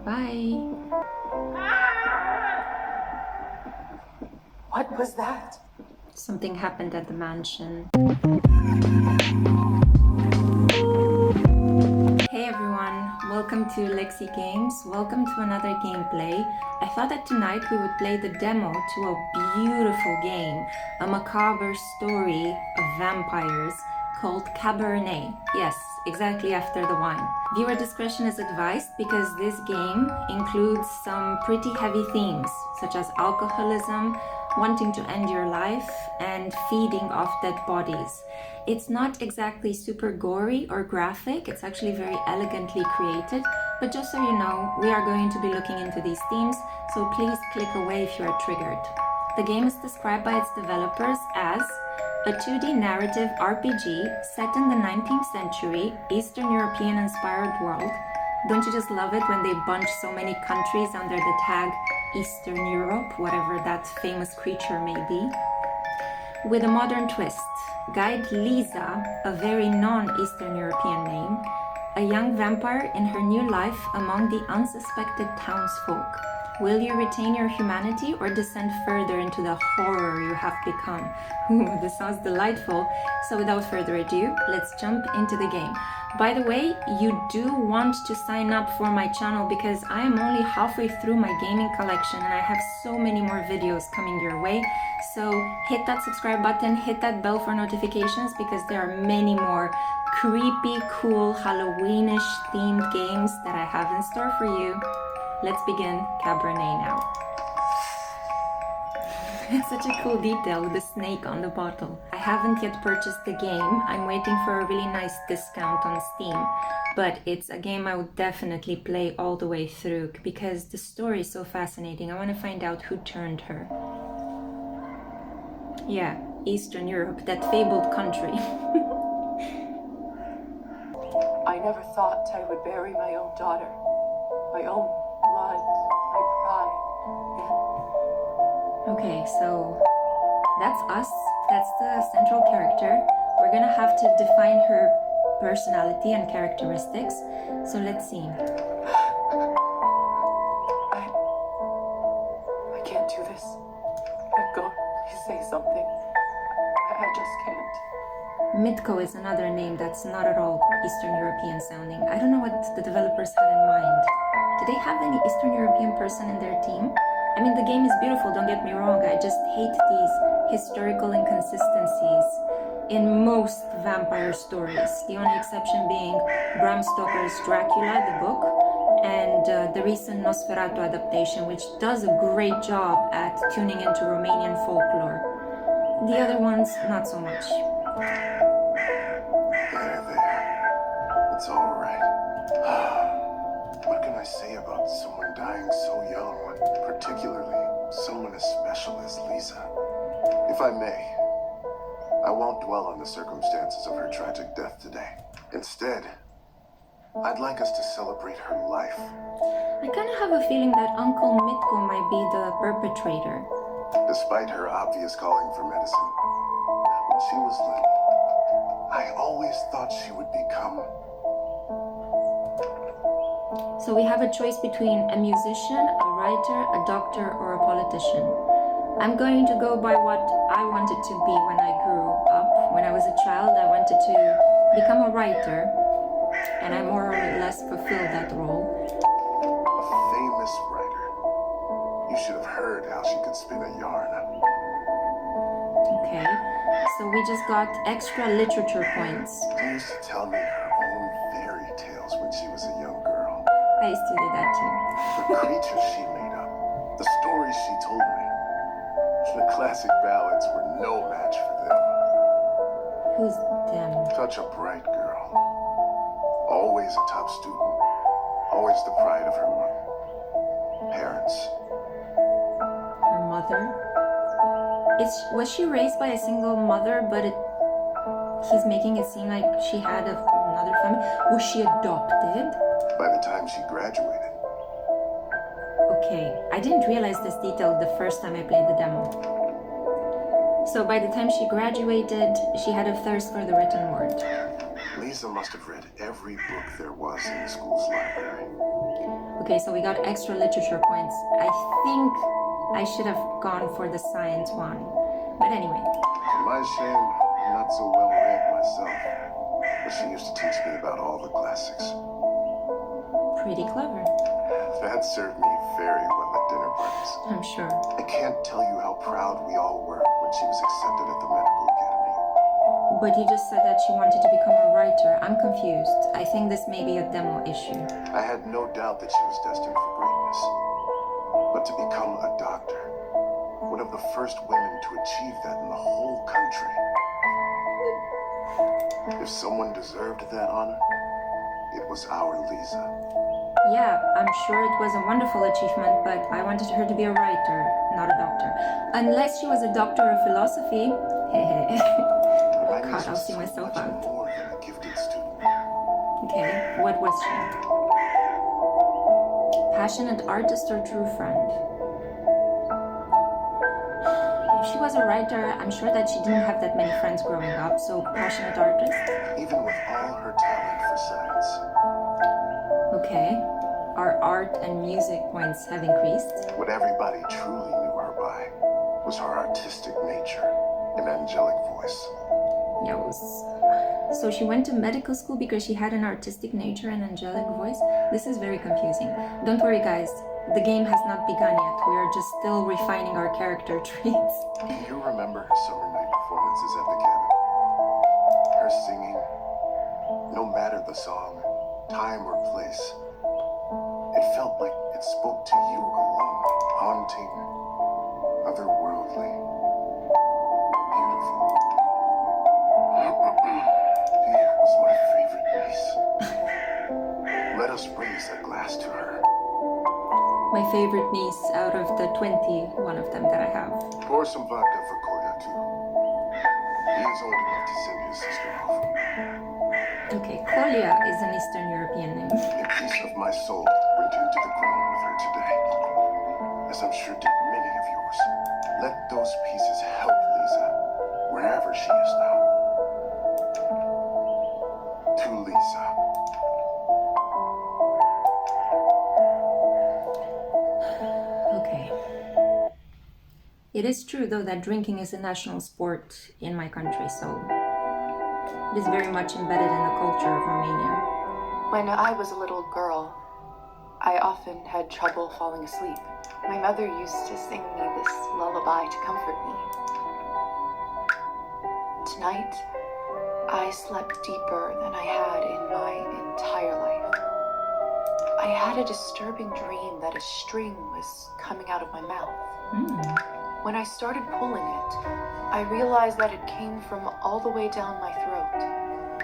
Bye. What was that? Something happened at the mansion. Hey everyone, welcome to Lexi Games. Welcome to another gameplay. I thought that tonight we would play the demo to a beautiful game, a macabre story of vampires called Cabernet. Yes, exactly after the wine. Viewer discretion is advised because this game includes some pretty heavy themes, such as alcoholism, wanting to end your life, and feeding off dead bodies. It's not exactly super gory or graphic, it's actually very elegantly created, but just so you know, we are going to be looking into these themes, so please click away if you are triggered. The game is described by its developers as a 2D narrative RPG set in the 19th century, Eastern European inspired world. Don't you just love it when they bunch so many countries under the tag Eastern Europe, whatever that famous creature may be? With a modern twist, guide Liza, a very non-Eastern European name, a young vampire in her new life among the unsuspected townsfolk. Will you retain your humanity or descend further into the horror you have become? Ooh, this sounds delightful. So without further ado, let's jump into the game. By the way, you do want to sign up for my channel because I am only halfway through my gaming collection and I have so many more videos coming your way. So hit that subscribe button, hit that bell for notifications because there are many more creepy, cool, Halloweenish themed games that I have in store for you. Let's begin Cabernet now. It's such a cool detail with the snake on the bottle. I haven't yet purchased the game. I'm waiting for a really nice discount on Steam. But it's a game I would definitely play all the way through because the story is so fascinating. I want to find out who turned her. Yeah, Eastern Europe, that fabled country. I never thought I would bury my own daughter, my own blood, my pride. Okay, so that's us. That's the central character. We're gonna have to define her personality and characteristics. So let's see. I can't do this. Let go. Please say something. I just can't. Mitko is another name that's not at all Eastern European sounding. I don't know what the developers had in mind. Do they have any Eastern European person in their team? I mean, the game is beautiful, don't get me wrong. I just hate these historical inconsistencies in most vampire stories. The only exception being Bram Stoker's Dracula, the book, and the recent Nosferatu adaptation, which does a great job at tuning into Romanian folklore. The other ones, not so much. There. It's all right. What can I say about someone dying so young, particularly someone as special as Liza? If I may, I won't dwell on the circumstances of her tragic death today. Instead, I'd like us to celebrate her life. I kind of have a feeling that Uncle Mitko might be the perpetrator. Despite her obvious calling for medicine, when she was little, I always thought she would become... So we have a choice between a musician, a writer, a doctor, or a politician. I'm going to go by what I wanted to be when I grew up. When I was a child, I wanted to become a writer, and I more or less fulfilled that role. A famous writer. You should have heard how she could spin a yarn. Okay, so we just got extra literature points. She used to tell me her own fairy tales when she was a young girl. I used to do that too. The creatures she made up, the stories she told me, the classic ballads were no match for them. Who's them? Such a bright girl. Always a top student. Always the pride of her parents. Her mother? Was she raised by a single mother, but he's making it seem like she had another family? Was she adopted? By the time she graduated. Okay, I didn't realize this detail the first time I played the demo. So by the time she graduated, she had a thirst for the written word. Liza must have read every book there was in the school's library. Okay, so we got extra literature points. I think I should have gone for the science one. But anyway. To my shame, I'm not so well read myself. But she used to teach me about all the classics. Pretty clever. That served me very well at dinner parties. I'm sure. I can't tell you how proud we all were when she was accepted at the medical academy. But you just said that she wanted to become a writer. I'm confused. I think this may be a demo issue. I had no doubt that she was destined for greatness. But to become a doctor, one of the first women to achieve that in the whole country. If someone deserved that honor, it was our Liza. Yeah, I'm sure it was a wonderful achievement, but I wanted her to be a writer, not a doctor. Unless she was a doctor of philosophy. God, I'll see myself much out. more than a gifted student. Okay, what was she? Passionate artist or true friend? If she was a writer, I'm sure that she didn't have that many friends growing up, so passionate artist? Even with all her talent for science. Okay. Our art and music points have increased. What everybody truly knew her by was her artistic nature and angelic voice. Yes. So she went to medical school because she had an artistic nature and angelic voice? This is very confusing. Don't worry, guys. The game has not begun yet. We are just still refining our character traits. Do you remember her summer night performances at the cabin? Her singing, no matter the song, time or place. It felt like it spoke to you alone, haunting, otherworldly, beautiful. Here was my favorite niece. Let us raise a glass to her. My favorite niece out of the 21 of them that I have. Pour some vodka for Kolya, too. He is old enough to send his sister off. Okay, Kolya is an Eastern European name. A piece of my soul went into the ground with her today, as I'm sure did many of yours. Let those pieces help Liza, wherever she is now. To Liza. Okay. It is true, though, that drinking is a national sport in my country, so it is very much embedded in the culture of Romania. When I was a little girl, I often had trouble falling asleep. My mother used to sing me this lullaby to comfort me. Tonight, I slept deeper than I had in my entire life. I had a disturbing dream that a string was coming out of my mouth. When I started pulling it, I realized that it came from all the way down my throat,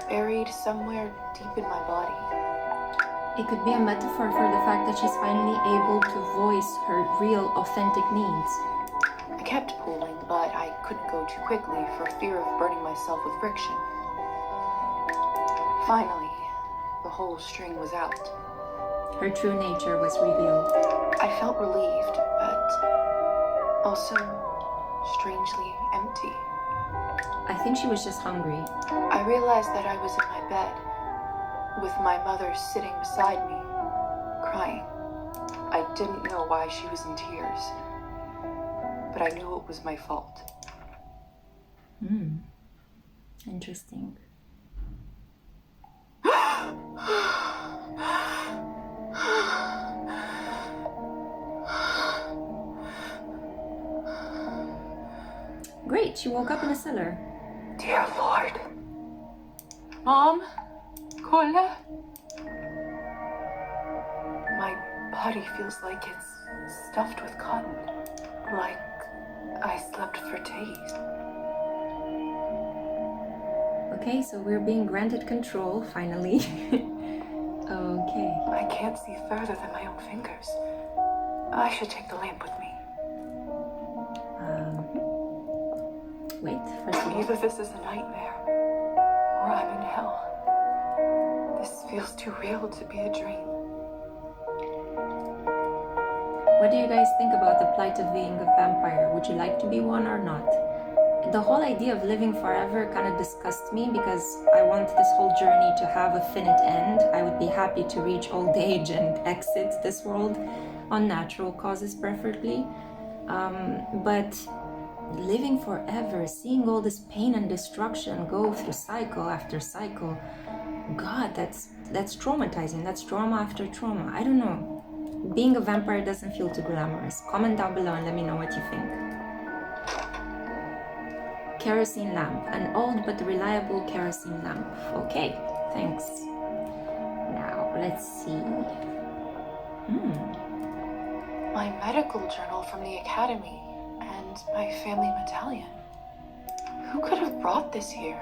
buried somewhere deep in my body. It could be a metaphor for the fact that she's finally able to voice her real, authentic needs. I kept pulling, but I couldn't go too quickly for fear of burning myself with friction. Finally, the whole string was out. Her true nature was revealed. I felt relieved, but also strangely empty. I think she was just hungry. I realized that I was in my bed, with my mother sitting beside me, crying. I didn't know why she was in tears, but I knew it was my fault. Interesting. Great, she woke up in a cellar. Dear Lord. Mom? Kola? My body feels like it's stuffed with cotton. Like I slept for days. Okay, so we're being granted control, finally. Okay. I can't see further than my own fingers. I should take the lamp with me. Wait, first of all. Either this is a nightmare, or I'm in hell. This feels too real to be a dream. What do you guys think about the plight of being a vampire? Would you like to be one or not? the whole idea of living forever kind of disgusts me because I want this whole journey to have a finite end. I would be happy to reach old age and exit this world on natural causes preferably. But living forever, seeing all this pain and destruction go through cycle after cycle, God, that's traumatizing. That's trauma after trauma. I don't know. Being a vampire doesn't feel too glamorous. Comment down below and let me know what you think. Kerosene lamp, an old but reliable kerosene lamp. Okay, thanks. Now, let's see. My medical journal from the academy and my family medallion. Who could have brought this here?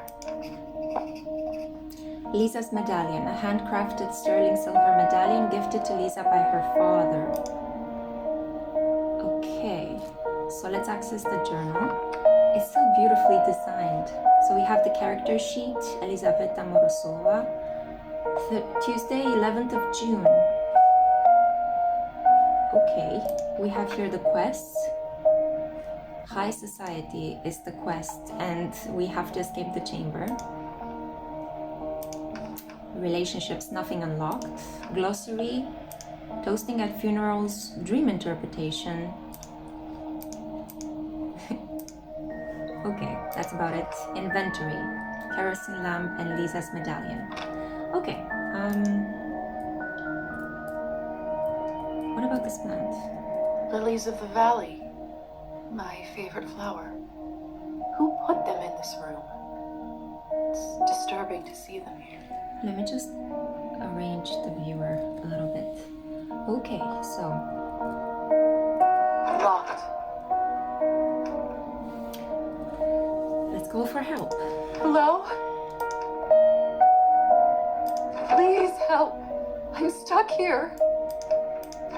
Liza's medallion, a handcrafted sterling silver medallion gifted to Liza by her father. Okay, so let's access the journal. It's so beautifully designed. So we have the character sheet, Elizaveta Morozova, Tuesday, 11th of June. Okay, we have here the quests. High society is the quest, and we have to escape the chamber. Relationships, nothing unlocked. Glossary, toasting at funerals, dream interpretation. Okay, that's about it. Inventory, kerosene lamp, and Liza's medallion. Okay, what about this plant? Lilies of the valley. My favorite flower. Who put them in this room? It's disturbing to see them here. Let me just arrange the viewer a little bit. Okay, so Locked. let's go for help. Hello? Please help. I'm stuck here.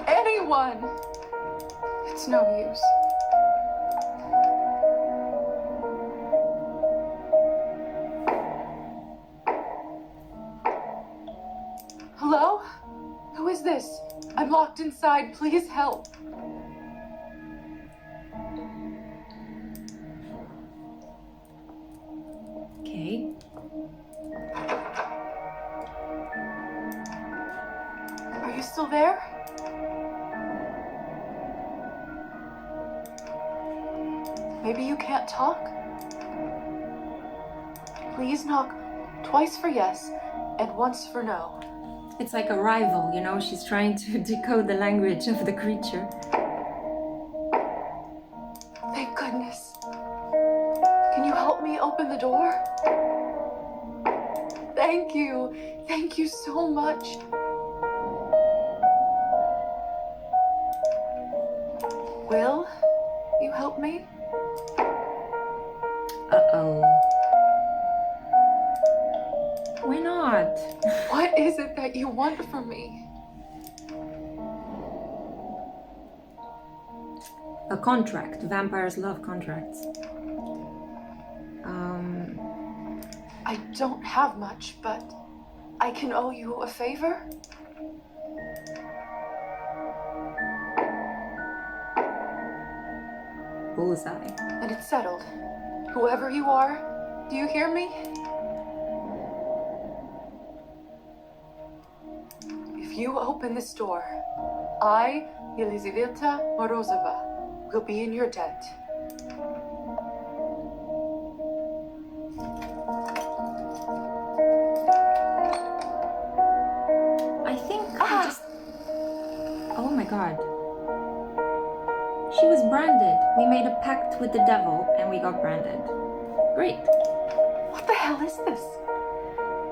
Anyone. It's no use. Hello? Who is this? I'm locked inside. Please help. Okay. Are you still there? Maybe you can't talk? Please knock twice for yes and once for no. It's like a rival, you know, she's trying to decode the language of the creature. Thank goodness. Can you help me open the door? Thank you. Thank you so much. Will you help me? Uh-oh. Why not? What is it that you want from me? A contract. Vampires love contracts. I don't have much, but I can owe you a favor? Bullseye. And it's settled. Whoever you are, do you hear me? If you open this door, I, Elizaveta Morozova, will be in your debt. I think I just... Oh my god. She was branded. We made a pact with the devil and we got branded. Great. What the hell is this?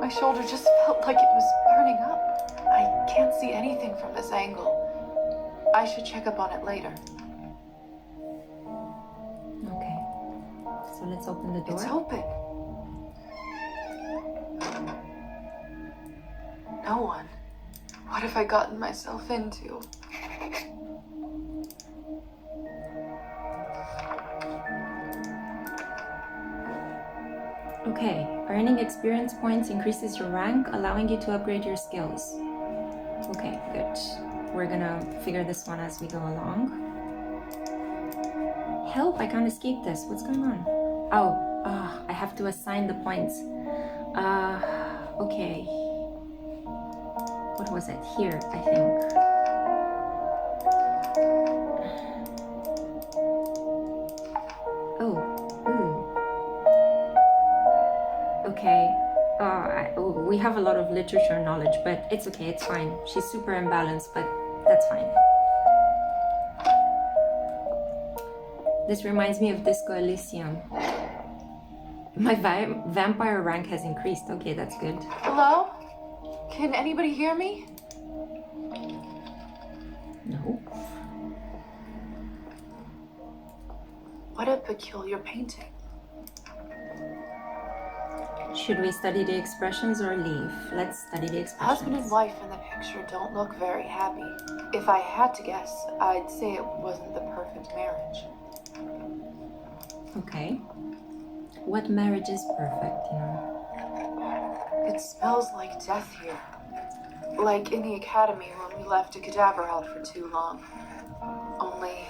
My shoulder just felt like it was burning up. I can't see anything from this angle. I should check up on it later. Okay. So let's open the door. It's open. No one. What have I gotten myself into? Okay, earning experience points increases your rank, allowing you to upgrade your skills. Okay, good. We're gonna figure this one as we go along. Help, I can't escape this. What's going on? Oh, I have to assign the points. Okay. What was it? Here, I think. Oh, okay. We have a lot of literature knowledge, but it's okay, it's fine. She's super imbalanced, but that's fine. This reminds me of Disco Elysium. My vampire rank has increased. Okay, that's good. Hello? Can anybody hear me? No. What a peculiar painting. Should we study the expressions or leave? Let's study the expressions. Husband and wife in the picture don't look very happy. If I had to guess, I'd say it wasn't the perfect marriage. Okay. What marriage is perfect, you know? It smells like death here. Like in the academy when we left a cadaver out for too long. Only,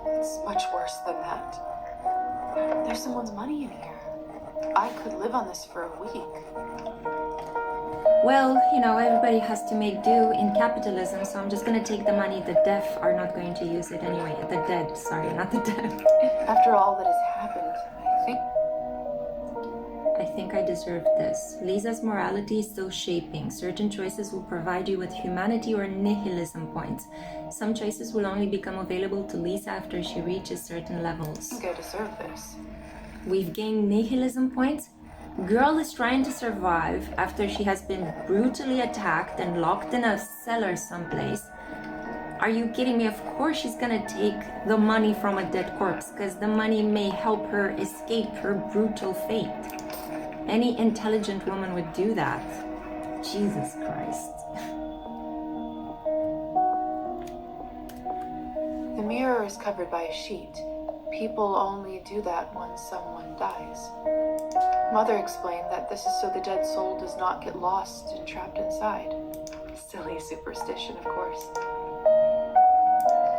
it's much worse than that. There's someone's money in here. I could live on this for a week. Well, you know, everybody has to make do in capitalism, so I'm just gonna take the money. The deaf are not going to use it anyway. The dead, sorry, not the deaf. After all that has happened, I think I deserve this. Liza's morality is still shaping. Certain choices will provide you with humanity or nihilism points. Some choices will only become available to Liza after she reaches certain levels. I think I deserve this. We've gained nihilism points. Girl is trying to survive after she has been brutally attacked and locked in a cellar someplace. Are you kidding me? Of course she's gonna take the money from a dead corpse, because the money may help her escape her brutal fate. Any intelligent woman would do that. Jesus Christ. The mirror is covered by a sheet. People only do that when someone dies. Mother explained that this is so the dead soul does not get lost and trapped inside. Silly superstition, of course.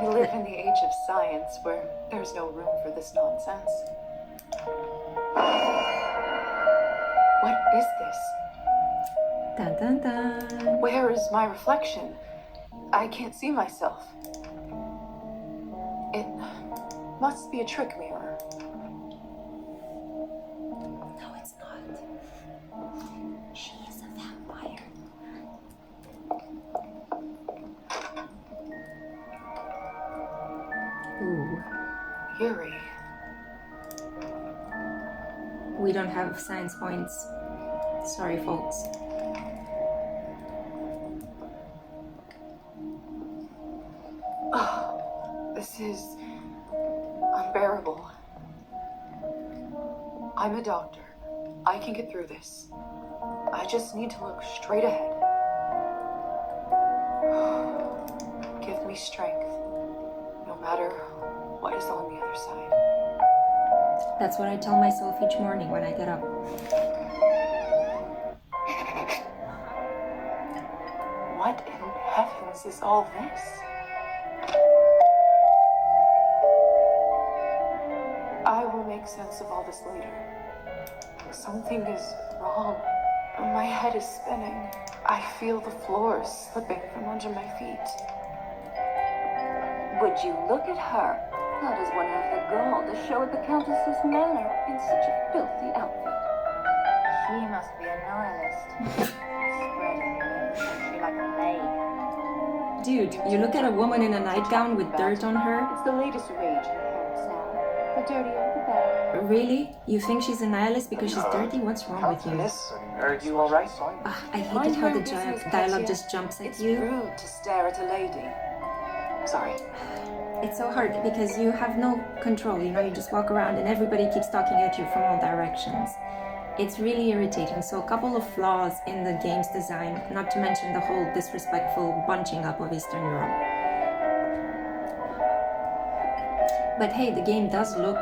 We live in the age of science where there's no room for this nonsense. What is this? Dun dun dun. Where is my reflection? I can't see myself. It must be a trick mirror. No, it's not. She is a vampire. Ooh. Eerie. We don't have science points. Sorry, folks. Oh, this is unbearable. I'm a doctor. I can get through this. I just need to look straight ahead. Give me strength, no matter what is on the other side. That's what I tell myself each morning when I get up. What in heavens is all this? I will make sense of all this later. Something is wrong. My head is spinning. I feel the floor slipping from under my feet. Would you look at her? How does one have the gall to show at the Countess's manor in such a filthy outfit? She must be a nihilist. Spreading the country like a plague. Dude, you look at a woman in a nightgown with dirt on her. It's the latest rage in Paris now. The dirtier, the better. Really? You think she's a nihilist because she's dirty? What's wrong with you? Are you alright? I hate it how the dialogue just jumps at It's you. rude to stare at a lady. Sorry. It's so hard because you have no control, you know, you just walk around and everybody keeps talking at you from all directions. It's really irritating. So a couple of flaws in the game's design, not to mention the whole disrespectful bunching up of Eastern Europe. But hey, the game does look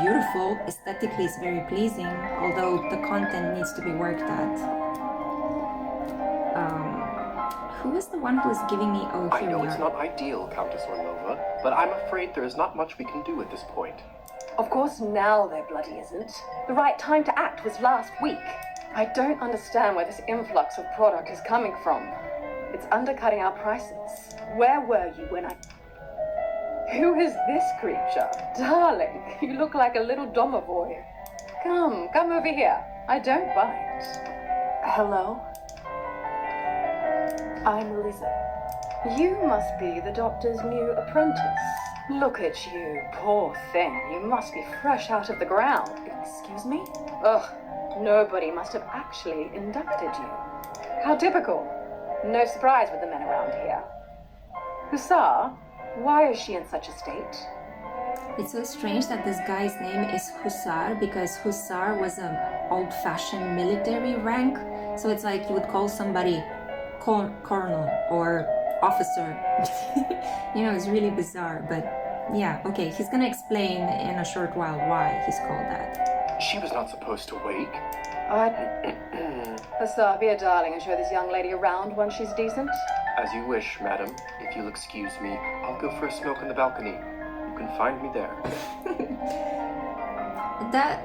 beautiful. Aesthetically, it's very pleasing, although the content needs to be worked at. Who is the one who is giving me... Oh, I here know we it's are. not ideal, Countess Morozova, but I'm afraid there is not much we can do at this point. Of course now there bloody isn't. The right time to act was last week. I don't understand where this influx of product is coming from. It's undercutting our prices. Where were you when I... Who is this creature? Darling, you look like a little domovoi. Come over here. I don't bite. Hello? I'm Liza. You must be the doctor's new apprentice. Look at you, poor thing. You must be fresh out of the ground. Excuse me? Ugh, nobody must have actually inducted you. How typical. No surprise with the men around here. Hussar, why is she in such a state? It's so strange that this guy's name is Hussar because Hussar was an old-fashioned military rank. So it's like you would call somebody colonel or officer. You know, it's really bizarre, but yeah, okay, he's gonna explain in a short while why he's called that. She was not supposed to wake. Hussar, be a darling and show this young lady around once she's decent. As you wish, madam. If you'll excuse me, I'll go for a smoke on the balcony. You can find me there.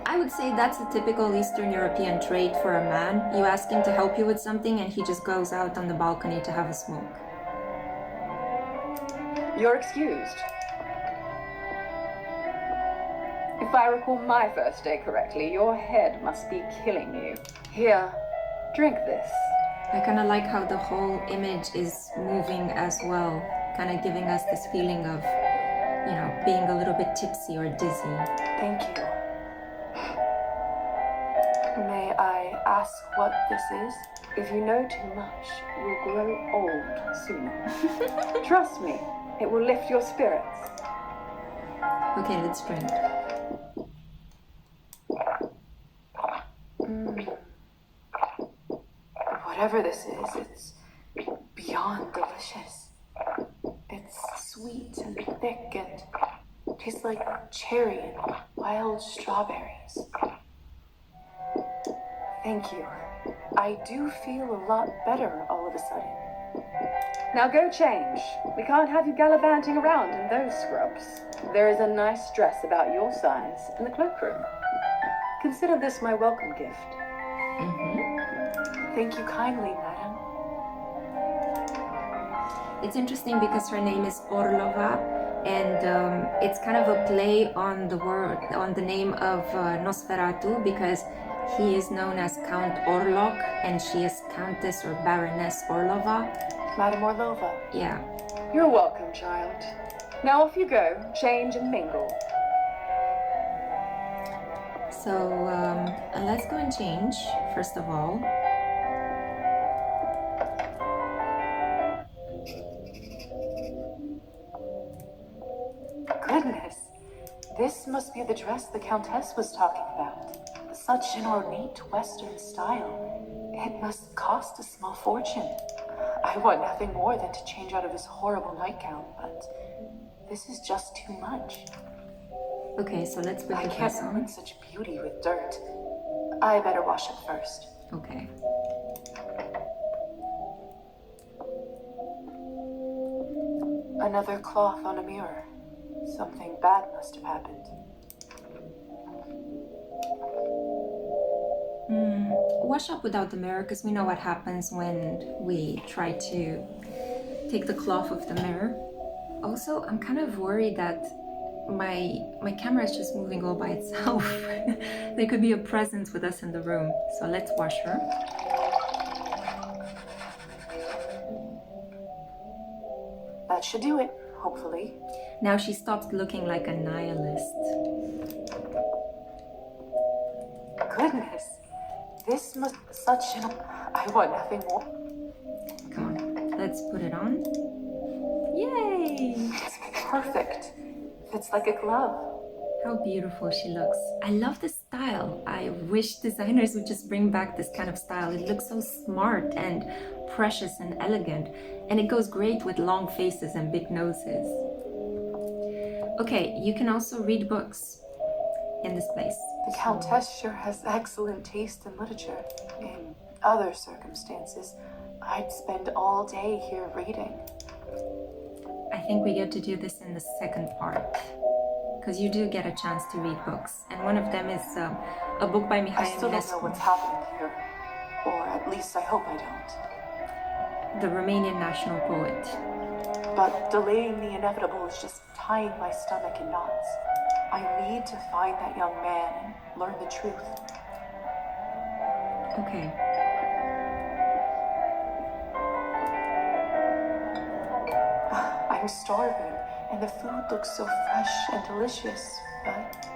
I would say that's a typical Eastern European trait for a man. You ask him to help you with something and he just goes out on the balcony to have a smoke. You're excused. If I recall my first day correctly, your head must be killing you. Here, drink this. I kind of like how the whole image is moving as well, kind of giving us this feeling of, you know, being a little bit tipsy or dizzy. Thank you. May I ask what this is? If you know too much, you'll grow old sooner. Trust me, it will lift your spirits. Okay, let's drink. Whatever this is, it's beyond delicious. It's sweet and thick and tastes like cherry and wild strawberries. Thank you. I do feel a lot better all of a sudden. Now go change. We can't have you gallivanting around in those scrubs. There is a nice dress about your size in the cloakroom. Consider this my welcome gift. Thank you kindly, madam. It's interesting because her name is Orlova, and it's kind of a play on the name of Nosferatu, because he is known as Count Orlok and she is Countess or Baroness Orlova. Madam Orlova. Yeah. You're welcome, child. Now off you go, change and mingle. So let's go and change, first of all. Goodness, this must be the dress the Countess was talking about. Such an ornate Western style. It must cost a small fortune. I want nothing more than to change out of this horrible nightgown, but this is just too much. Okay, so let's put I the can't dress ruin on. such beauty with dirt. I better wash it first. Okay. Another cloth on a mirror. Something bad must have happened. Wash up without the mirror, because we know what happens when we try to take the cloth off the mirror. Also, I'm kind of worried that my camera is just moving all by itself. There could be a presence with us in the room. So let's wash her. That should do it, hopefully. Now she stopped looking like a nihilist. Goodness, this must such an... I want nothing more. Come on, let's put it on. Yay! It's perfect. Fits like a glove. How beautiful she looks. I love this style. I wish designers would just bring back this kind of style. It looks so smart and precious and elegant. And it goes great with long faces and big noses. Okay, you can also read books in this place. The Countess sure has excellent taste in literature. In other circumstances, I'd spend all day here reading. I think we get to do this in the second part. because you do get a chance to read books, and one of them is a book by I Mikhail still don't know Milescu, what's happening here. Or at least I hope I don't. the Romanian national poet. But delaying the inevitable is just tying my stomach in knots. I need to find that young man and learn the truth. Okay. I'm starving, and the food looks so fresh and delicious, but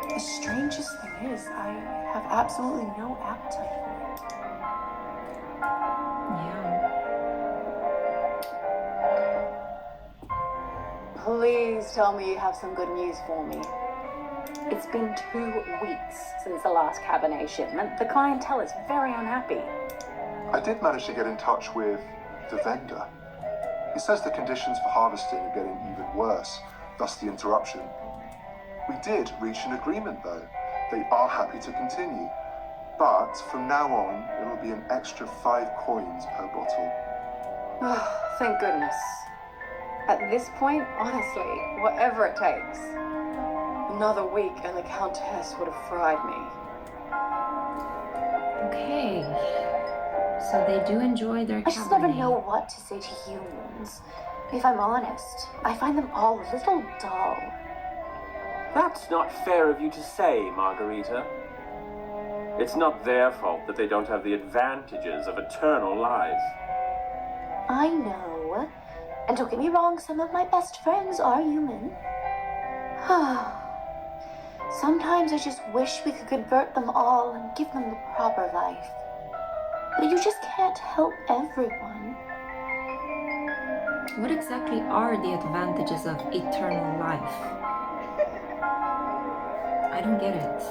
the strangest thing is, I have absolutely no appetite for it. Yeah. Please tell me you have some good news for me. It's been 2 weeks since the last Cabernet shipment. The clientele is very unhappy. I did manage to get in touch with the vendor. He says the conditions for harvesting are getting even worse, thus the interruption. We did reach an agreement though. They are happy to continue. But from now on, it will be an extra 5 coins per bottle. Oh, thank goodness. At this point, honestly, whatever it takes. Another week and the Countess would have fried me. Okay. So they do enjoy their I just never Cabernet. know what to say to humans. If I'm honest, I find them all a little dull. That's not fair of you to say, Margarita. It's not their fault that they don't have the advantages of eternal life. I know. And don't get me wrong, some of my best friends are human. Sometimes I just wish we could convert them all and give them the proper life. But you just can't help everyone. What exactly are the advantages of eternal life? I don't get it.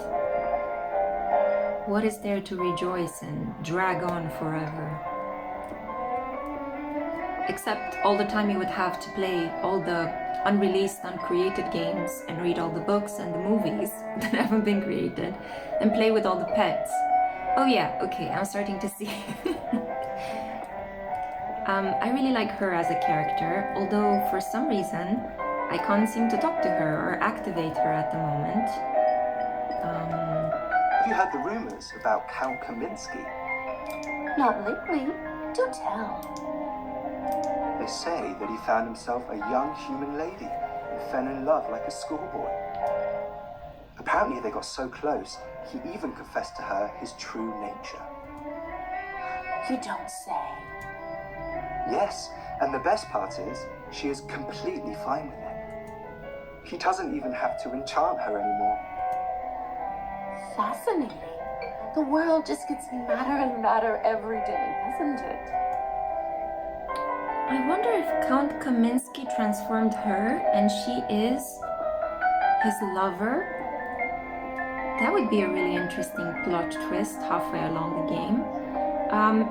What is there to rejoice and drag on forever? Except all the time you would have to play all the unreleased, uncreated games and read all the books and the movies that haven't been created and play with all the pets. Oh yeah, okay, I'm starting to see. I really like her as a character, although for some reason I can't seem to talk to her or activate her at the moment. Have you heard the rumors about Count Kaminsky? Not lately. Do tell. They say that he found himself a young human lady and fell in love like a schoolboy. Apparently they got so close, he even confessed to her his true nature. You don't say. Yes, and the best part is, she is completely fine with it. He doesn't even have to enchant her anymore. Fascinating. The world just gets madder and madder every day, doesn't it? I wonder if Count Kaminsky transformed her and she is his lover. That would be a really interesting plot twist halfway along the game.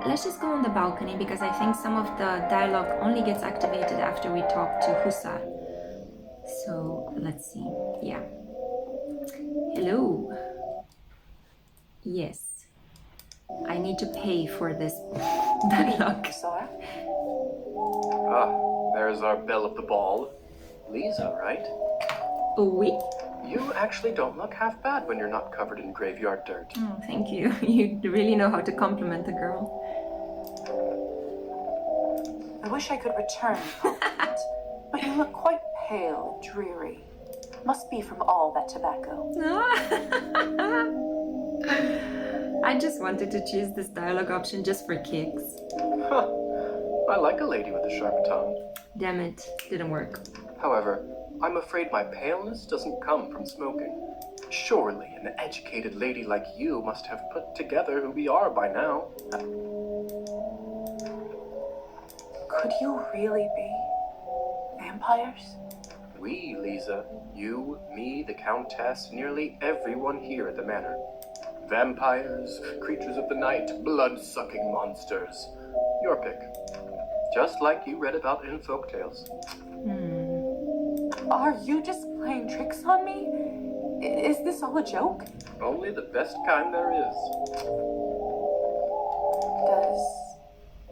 Let's just go on the balcony because I think some of the dialogue only gets activated after we talk to Hussar. So let's see. Yeah. Hello. Yes. I need to pay for this dialogue. Sire? Ah, there's our belle of the ball. Liza, right? Oui. You actually don't look half bad when you're not covered in graveyard dirt. Oh, thank you. You really know how to compliment a girl. I wish I could return the compliment, but you look quite pale and dreary. Must be from all that tobacco. I just wanted to choose this dialogue option just for kicks. Huh. I like a lady with a sharp tongue. Damn it, didn't work. However, I'm afraid my paleness doesn't come from smoking. Surely an educated lady like you must have put together who we are by now. Could you really be vampires? We, Liza, you, me, the Countess, nearly everyone here at the manor. Vampires, creatures of the night, blood-sucking monsters. Your pick. Just like you read about in folk tales. Are you just playing tricks on me? Is this all a joke? Only the best kind there is.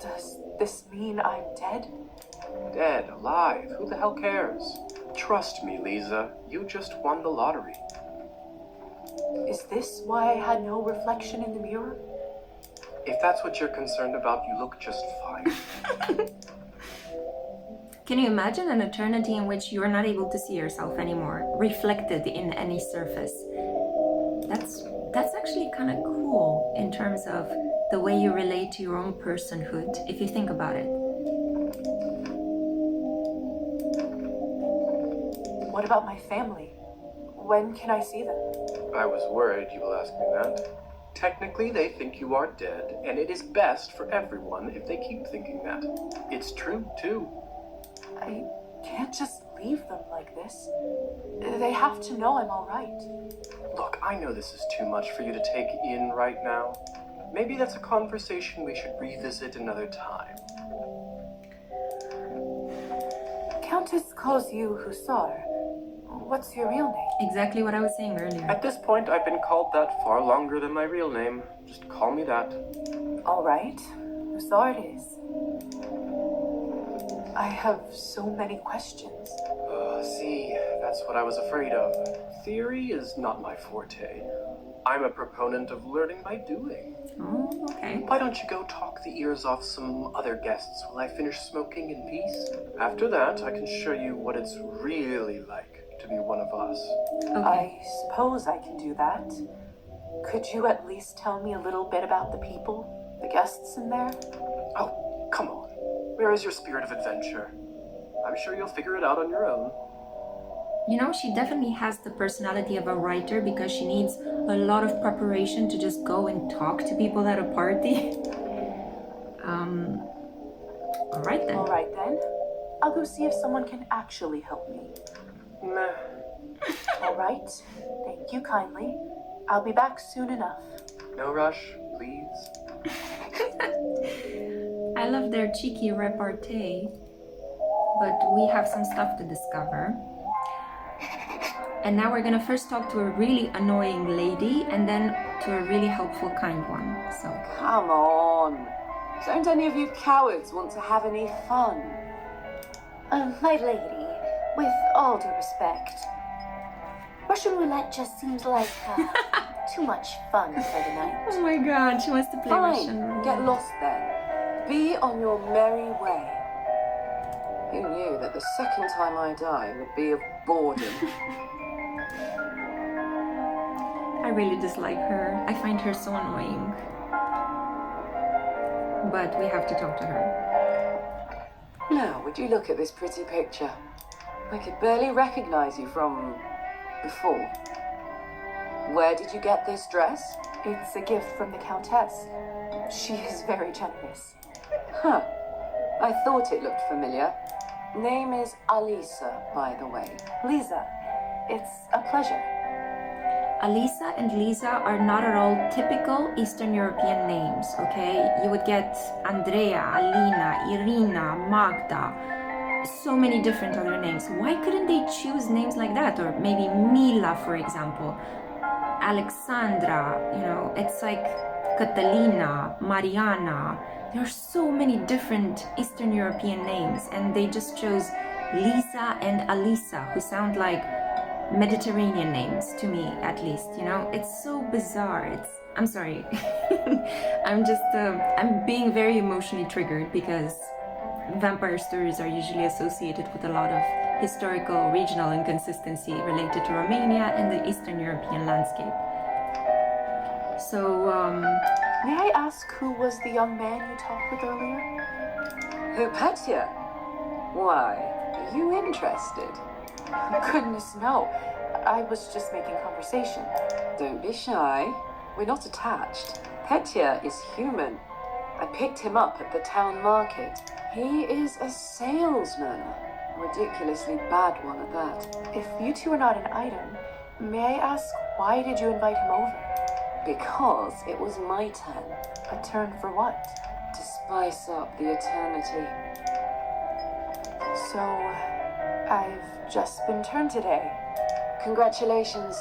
Does this mean I'm dead? Dead, alive, who the hell cares? Trust me, Liza, you just won the lottery. Is this why I had no reflection in the mirror? If that's what you're concerned about, you look just fine. Can you imagine an eternity in which you are not able to see yourself anymore, reflected in any surface? That's actually kind of cool in terms of the way you relate to your own personhood, if you think about it. What about my family? When can I see them? I was worried you will ask me that. Technically, they think you are dead, and it is best for everyone if they keep thinking that. It's true, too. I can't just leave them like this. They have to know I'm all right. Look, I know this is too much for you to take in right now. Maybe that's a conversation we should revisit another time. Countess calls you Hussar. What's your real name? Exactly what I was saying earlier. At this point, I've been called that far longer than my real name. Just call me that. All right, Hussar it is. I have so many questions. See, that's what I was afraid of. Theory is not my forte. I'm a proponent of learning by doing. Oh, okay. Why don't you go talk the ears off some other guests while I finish smoking in peace? After that, I can show you what it's really like to be one of us. Okay. I suppose I can do that. Could you at least tell me a little bit about the people, the guests in there? Oh, come on. Where is your spirit of adventure? I'm sure you'll figure it out on your own. You know, she definitely has the personality of a writer because she needs a lot of preparation to just go and talk to people at a party. All right then. All right then. I'll go see if someone can actually help me. Meh. All right. Thank you kindly. I'll be back soon enough. No rush, please. I love their cheeky repartee, but we have some stuff to discover. And now we're gonna first talk to a really annoying lady and then to a really helpful, kind one. So, Come on. Don't any of you cowards want to have any fun? My lady, with all due respect, Russian roulette just seems like too much fun for the night. oh my god, she wants to play Russian Fine, roulette. get lost then. Be on your merry way. Who knew that the second time I die would be of boredom? I really dislike her. I find her so annoying. But we have to talk to her. Now, would you look at this pretty picture? I could barely recognize you from before. Where did you get this dress? It's a gift from the Countess. She is very generous. Huh. I thought it looked familiar. Name is Alisa, by the way. Liza, it's a pleasure. Alisa and Liza are not at all typical Eastern European names, okay? You would get Andrea, Alina, Irina, Magda, so many different other names. Why couldn't they choose names like that? Or maybe Mila, for example. Alexandra, you know, it's like Catalina, Mariana. There are so many different Eastern European names, and they just chose Liza and Alisa, who sound like Mediterranean names to me, at least, you know. It's so bizarre. I'm sorry. I'm being very emotionally triggered because vampire stories are usually associated with a lot of historical regional inconsistency related to Romania and the Eastern European landscape. So, May I ask who was the young man you talked with earlier? Who, Petya? Why, are you interested? Goodness, no. I was just making conversation. Don't be shy. We're not attached. Petya is human. I picked him up at the town market. He is a salesman. A ridiculously bad one at that. If you two are not an item, may I ask why did you invite him over? Because it was my turn. A turn for what? To spice up the eternity. So, I've just been turned today. Congratulations.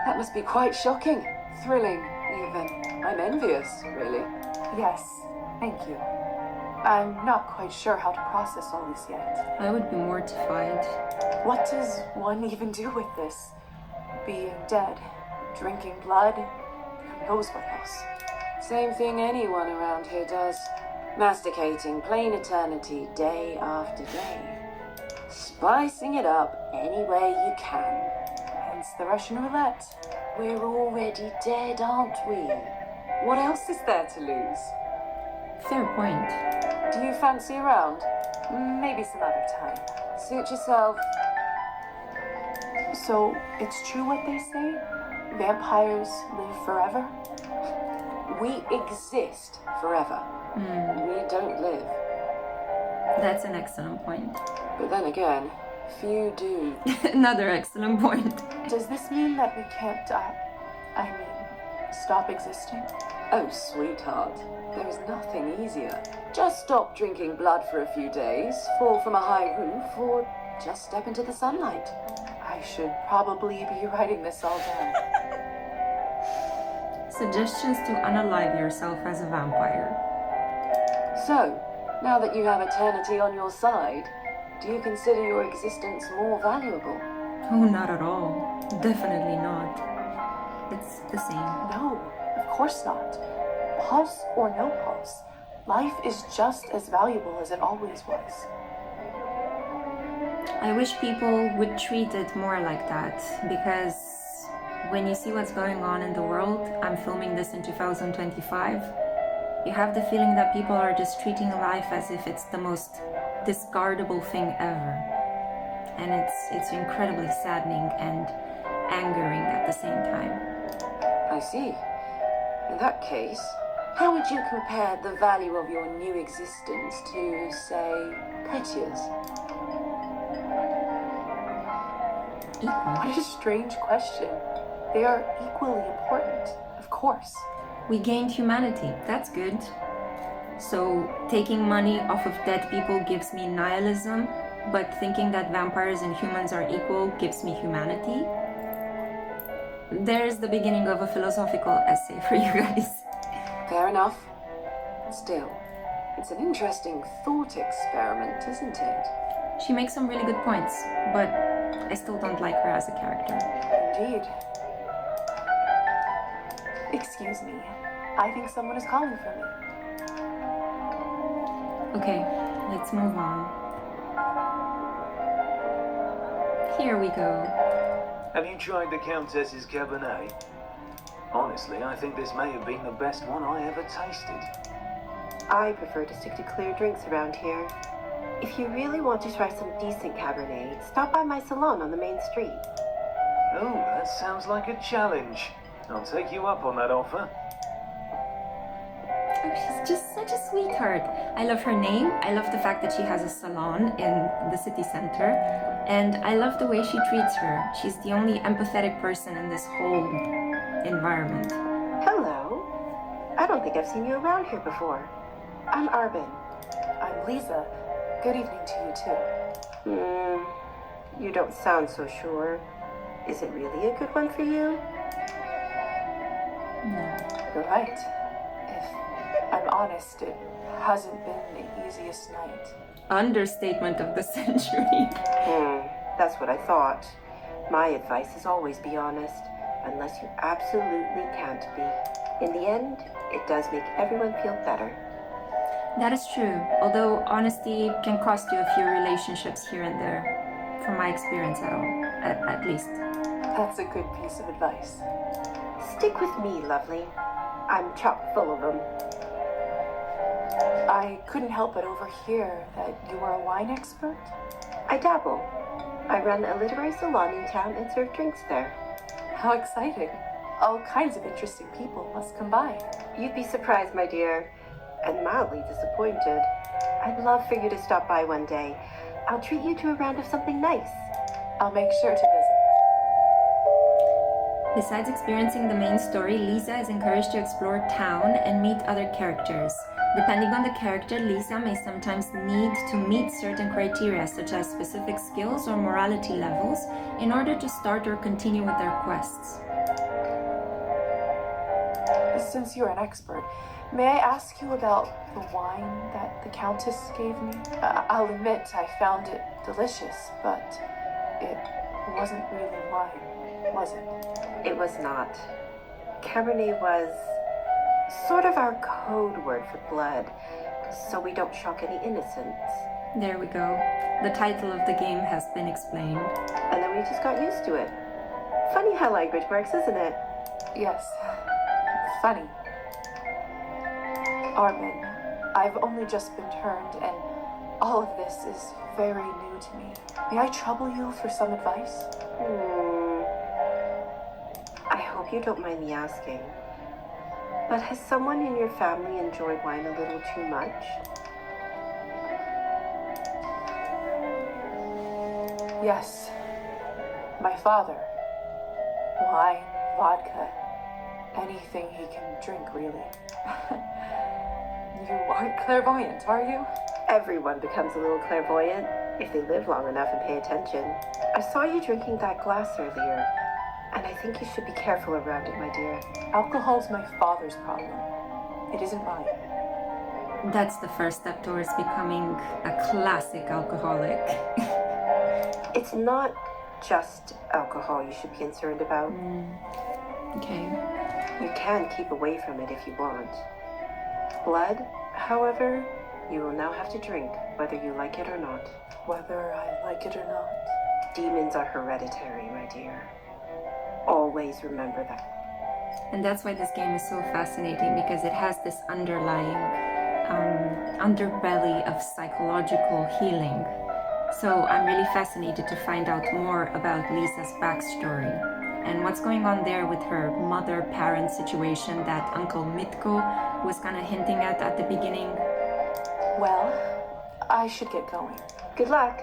That must be quite shocking. Thrilling, even. I'm envious, really. Yes, thank you. I'm not quite sure how to process all this yet. I would be mortified. What does one even do with this? Being dead, drinking blood, who knows what else? Same thing anyone around here does. Masticating plain eternity day after day. Spicing it up any way you can. Hence the Russian roulette. We're already dead, aren't we? What else is there to lose? Fair point. Do you fancy a round? Maybe some other time. Suit yourself. So, it's true what they say? Vampires live forever? We exist forever. We don't live. That's an excellent point. But then again, few do. Another excellent point. Does this mean that we can't stop existing? Oh, sweetheart, there is nothing easier. Just stop drinking blood for a few days, fall from a high roof, or just step into the sunlight. I should probably be writing this all down. Suggestions to unalive yourself as a vampire. So, now that you have eternity on your side, do you consider your existence more valuable? Oh, not at all. Definitely not. It's the same. No, of course not. Pulse or no pulse, life is just as valuable as it always was. I wish people would treat it more like that, because when you see what's going on in the world, I'm filming this in 2025, you have the feeling that people are just treating life as if it's the most discardable thing ever. And it's incredibly saddening and angering at the same time. I see. In that case, how would you compare the value of your new existence to, say, Petya's? Equal. What a strange question. They are equally important, of course. We gained humanity. That's good. So taking money off of dead people gives me nihilism, but thinking that vampires and humans are equal gives me humanity. There's the beginning of a philosophical essay for you guys. Fair enough. Still, it's an interesting thought experiment, isn't it? She makes some really good points, but I still don't like her as a character. Indeed. Excuse me. I think someone is calling for me. Okay, let's move on. Here we go. Have you tried the Countess's Cabernet? Honestly, I think this may have been the best one I ever tasted. I prefer to stick to clear drinks around here. If you really want to try some decent Cabernet, stop by my salon on the main street. Oh, that sounds like a challenge. I'll take you up on that offer. Oh, she's just such a sweetheart. I love her name. I love the fact that she has a salon in the city center. And I love the way she treats her. She's the only empathetic person in this whole environment. Hello. I don't think I've seen you around here before. I'm Arbin. I'm Liza. Good evening to you too. You don't sound so sure. Is it really a good one for you? No. You're right. If I'm honest, it hasn't been the easiest night. Understatement of the century. That's what I thought. My advice is always be honest, unless you absolutely can't be. In the end, it does make everyone feel better. That is true, although honesty can cost you a few relationships here and there, from my experience at least. That's a good piece of advice. Stick with me, lovely. I'm chock full of them. I couldn't help but overhear that you are a wine expert. I dabble. I run a literary salon in town and serve drinks there. How exciting. All kinds of interesting people must come by. You'd be surprised, my dear, and mildly disappointed. I'd love for you to stop by one day. I'll treat you to a round of something nice. I'll make sure to visit. Besides experiencing the main story, Liza is encouraged to explore town and meet other characters. Depending on the character, Liza may sometimes need to meet certain criteria, such as specific skills or morality levels, in order to start or continue with their quests. Since you're an expert, May I ask you about the wine that the Countess gave me? I'll admit I found it delicious, but it wasn't really wine, was it? It was not. Cabernet was sort of our code word for blood, so we don't shock any innocents. There we go. The title of the game has been explained. And then we just got used to it. Funny how language works, isn't it? Yes. Funny. Armin, I've only just been turned, and all of this is very new to me. May I trouble you for some advice? I hope you don't mind me asking, but has someone in your family enjoyed wine a little too much? Yes. My father. Wine, vodka, anything he can drink, really. You aren't clairvoyant, are you? Everyone becomes a little clairvoyant if they live long enough and pay attention. I saw you drinking that glass earlier, and I think you should be careful around it, my dear. Alcohol's my father's problem. It isn't mine. That's the first step towards becoming a classic alcoholic. It's not just alcohol you should be concerned about. Okay. You can keep away from it if you want. Blood, however, you will now have to drink, whether you like it or not. Whether I like it or not. Demons are hereditary, my dear. Always remember that. And that's why this game is so fascinating, because it has this underlying underbelly of psychological healing. So I'm really fascinated to find out more about Liza's backstory and what's going on there with her mother-parent situation that Uncle Mitko was kind of hinting at the beginning. Well, I should get going. Good luck.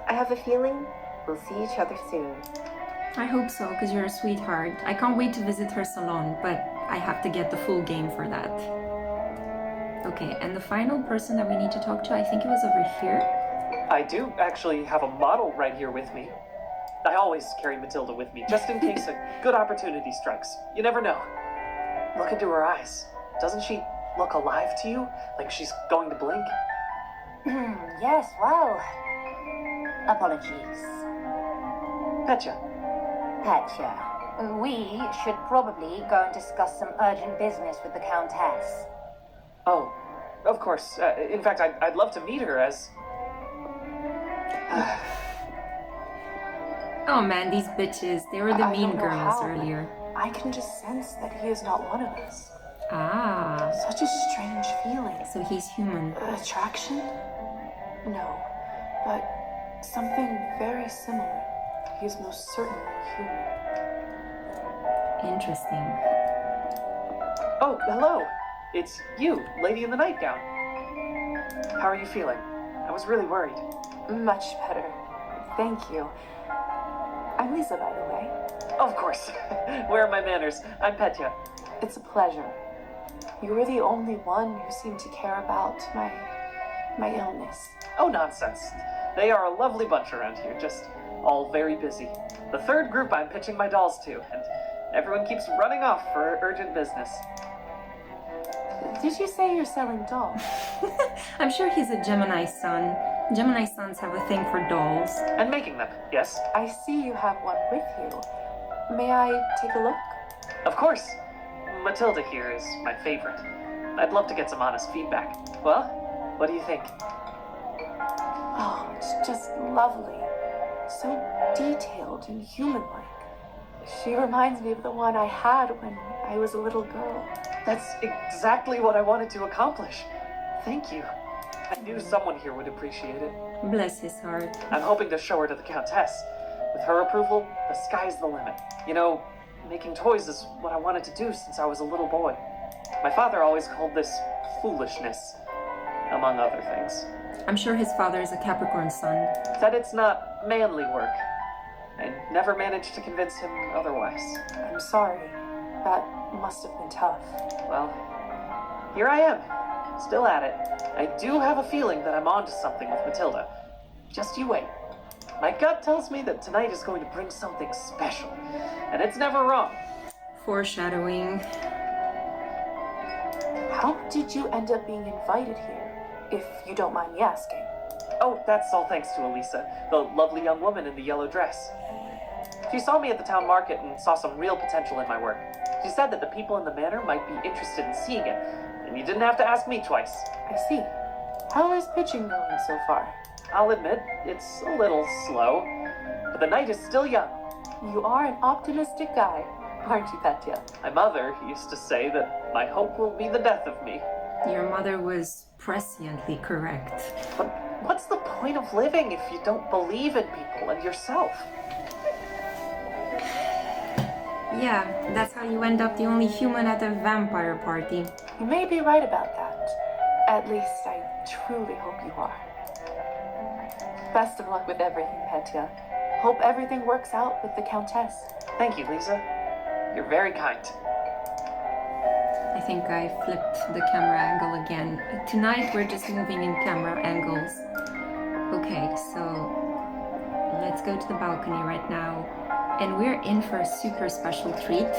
I have a feeling we'll see each other soon. I hope so, because you're a sweetheart. I can't wait to visit her salon, but I have to get the full game for that. Okay, and the final person that we need to talk to, I think it was over here. I do actually have a model right here with me. I always carry Matilda with me, just in case a good opportunity strikes. You never know. Look into her eyes. Doesn't she look alive to you? Like she's going to blink? Yes, well, apologies. Petya. Petya, we should probably go and discuss some urgent business with the Countess. Oh, of course. In fact, I'd love to meet her as... Oh man, these bitches. They were the I mean don't know girls how, earlier. I can just sense that he is not one of us. Ah, Such a strange feeling. so he's human. Attraction? No, but something very similar. He is most certainly human. Interesting. Oh, hello. It's you, lady in the nightgown. How are you feeling? I was really worried. Much better. Thank you. I'm Liza, by the way. Of course. Where are my manners? I'm Petya. It's a pleasure. You were the only one who seemed to care about my illness. Oh, nonsense. They are a lovely bunch around here, just all very busy. The third group I'm pitching my dolls to, and everyone keeps running off for urgent business. Did you say you're selling dolls? I'm sure he's a Gemini sun. Gemini suns have a thing for dolls. And making them, yes? I see you have one with you. May I take a look? Of course. Matilda here is my favorite. I'd love to get some honest feedback. Well, what do you think? Oh, it's just lovely. So detailed and human-like. She reminds me of the one I had when I was a little girl. That's exactly what I wanted to accomplish. Thank you. I knew someone here would appreciate it. Bless his heart. I'm hoping to show her to the Countess. With her approval, the sky's the limit. You know, making toys is what I wanted to do since I was a little boy. My father always called this foolishness, among other things. I'm sure his father is a Capricorn sun. Said it's not manly work. I never managed to convince him otherwise. I'm sorry. That must have been tough. Well, here I am, still at it. I do have a feeling that I'm onto something with Matilda. Just you wait. My gut tells me that tonight is going to bring something special, and it's never wrong. Foreshadowing. How did you end up being invited here, if you don't mind me asking? Oh, that's all thanks to Elisa, the lovely young woman in the yellow dress. She saw me at the town market and saw some real potential in my work. She said that the people in the manor might be interested in seeing it, and you didn't have to ask me twice. I see. How is pitching going so far? I'll admit, it's a little slow, but the night is still young. You are an optimistic guy, aren't you, Petya? My mother used to say that my hope will be the death of me. Your mother was presciently correct. But what's the point of living if you don't believe in people and yourself? Yeah, that's how you end up the only human at a vampire party. You may be right about that. At least I truly hope you are. Best of luck with everything, Petya. Hope everything works out with the Countess. Thank you, Liza. You're very kind. I think I flipped the camera angle again. Tonight we're just moving in camera angles. Okay, so let's go to the balcony right now. And we're in for a super special treat.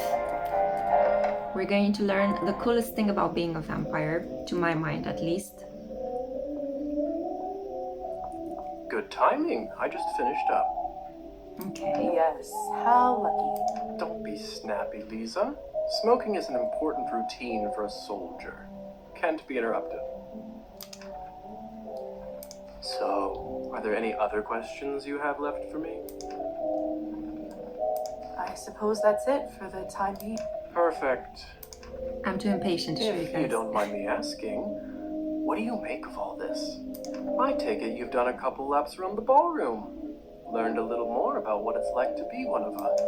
We're going to learn the coolest thing about being a vampire, to my mind at least. Good timing. I just finished up. Okay. Yes, how lucky. Don't be snappy, Liza. Smoking is an important routine for a soldier. Can't be interrupted. So, are there any other questions you have left for me? I suppose that's it for the time being. Perfect. I'm too impatient to show you If guys. you don't mind me asking, what do you make of all this? I take it you've done a couple laps around the ballroom. Learned a little more about what it's like to be one of us.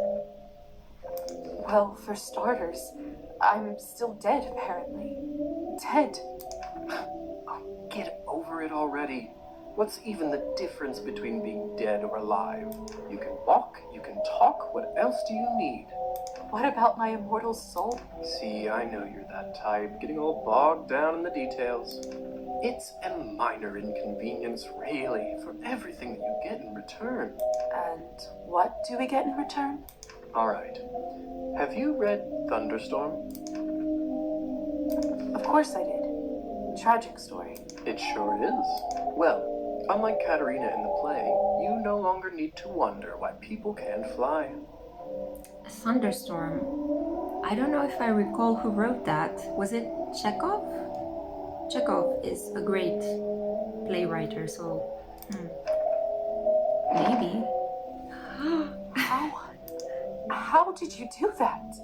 Well, for starters, I'm still dead, apparently. Dead. Oh, get over it already. What's even the difference between being dead or alive? You can walk, you can talk, what else do you need? What about my immortal soul? See, I know you're that type, getting all bogged down in the details. It's a minor inconvenience, really, for everything that you get in return. And what do we get in return? All right. Have you read Thunderstorm? Of course I did. Tragic story. It sure is. Well, unlike Katerina in the play, you no longer need to wonder why people can't fly. A thunderstorm. I don't know if I recall who wrote that. Was it Chekhov? Chekhov is a great playwright, so maybe. How did you do that?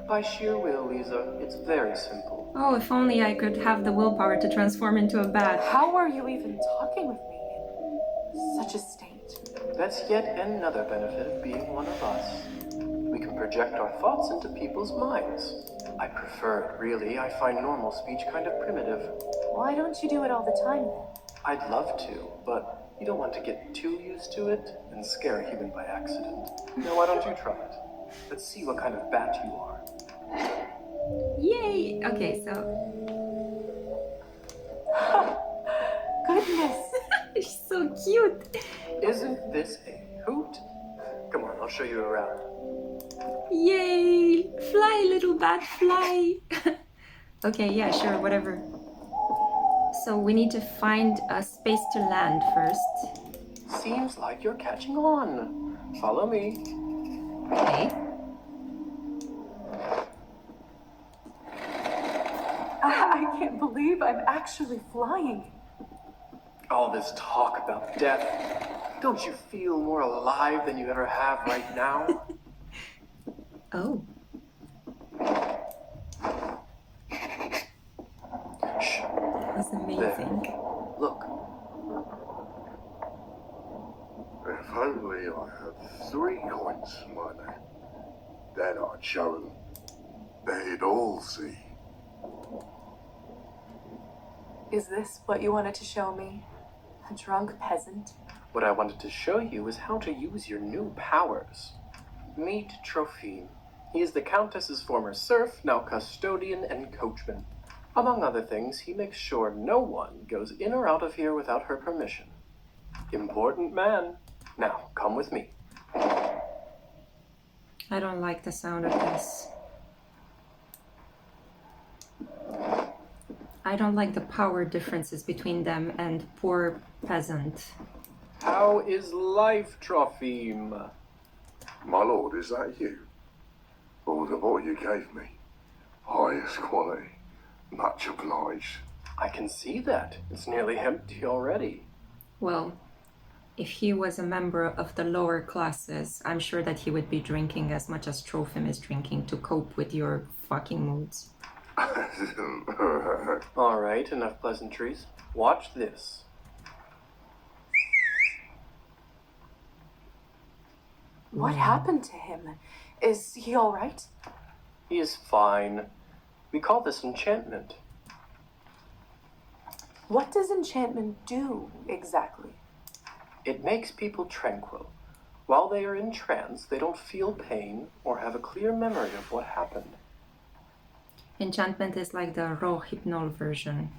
By sheer will, Liza. It's very simple. Oh, if only I could have the willpower to transform into a bat. How are you even talking with me in such a state? That's yet another benefit of being one of us. We can project our thoughts into people's minds. I prefer it, really. I find normal speech kind of primitive. Why don't you do it all the time, then? I'd love to, but you don't want to get too used to it and scare a human by accident. Now, why don't you try it? Let's see what kind of bat you are. Yay! Okay, so Goodness! she's so cute. Isn't this a hoot? Come on, I'll show you around. Yay! Fly, little bat, fly. Okay, yeah, sure, whatever. So we need to find a space to land first. Seems like you're catching on. Follow me. Okay. I can't believe I'm actually flying. All this talk about death. Don't you feel more alive than you ever have right now? Oh. Shh. That's amazing. There. Look. If only I had 3 coins in my name, then I'd show them. They'd all see. Is this what you wanted to show me? A drunk peasant? What I wanted to show you is how to use your new powers. Meet Trophine. He is the Countess's former serf, now custodian and coachman. Among other things, he makes sure no one goes in or out of here without her permission. Important man. Now, come with me. I don't like the sound of this. I don't like the power differences between them and poor peasant. How is life, Trophime? My lord, is that you? Oh, the bottle you gave me. Highest quality. Much obliged. I can see that. It's nearly empty already. Well, if he was a member of the lower classes, I'm sure that he would be drinking as much as Trophim is drinking to cope with your fucking moods. All right, enough pleasantries. Watch this. What happened to him? Is he all right? He is fine. We call this enchantment. What does enchantment do exactly? It makes people tranquil. While they are in trance, they don't feel pain or have a clear memory of what happened. Enchantment is like the raw hypnol version.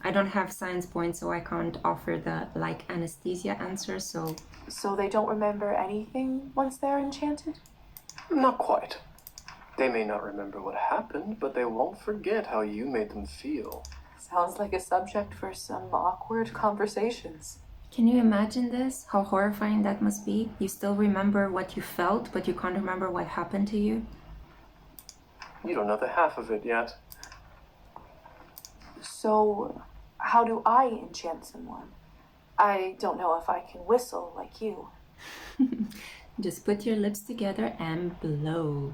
I don't have science points, so I can't offer the like anesthesia answer, so... So they don't remember anything once they're enchanted? Not quite. They may not remember what happened, but they won't forget how you made them feel. Sounds like a subject for some awkward conversations. Can you imagine this? How horrifying that must be? You still remember what you felt, but you can't remember what happened to you? You don't know the half of it yet. So, how do I enchant someone? I don't know if I can whistle like you. Just put your lips together and blow.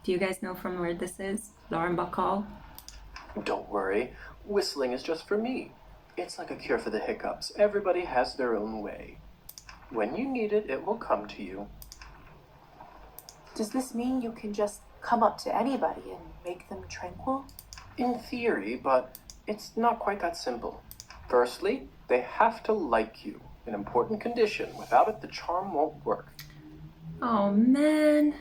Do you guys know from where this is? Lauren Bacall? Don't worry. Whistling is just for me. It's like a cure for the hiccups. Everybody has their own way. When you need it, it will come to you. Does this mean you can just come up to anybody and make them tranquil? In theory, but it's not quite that simple. Firstly, they have to like you, an important condition. Without it, the charm won't work. Oh, man.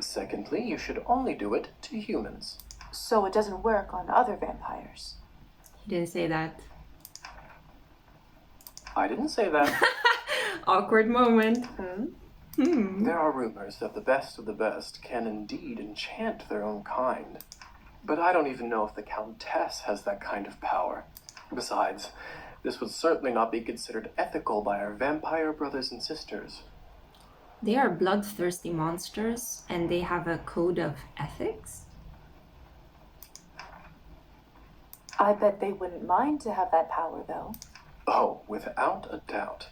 Secondly, you should only do it to humans. So it doesn't work on other vampires? He didn't say that. I didn't say that. Awkward moment. There are rumors that the best of the best can indeed enchant their own kind. But I don't even know if the Countess has that kind of power. Besides, this would certainly not be considered ethical by our vampire brothers and sisters. They are bloodthirsty monsters, and they have a code of ethics? I bet they wouldn't mind to have that power, though. Oh, without a doubt.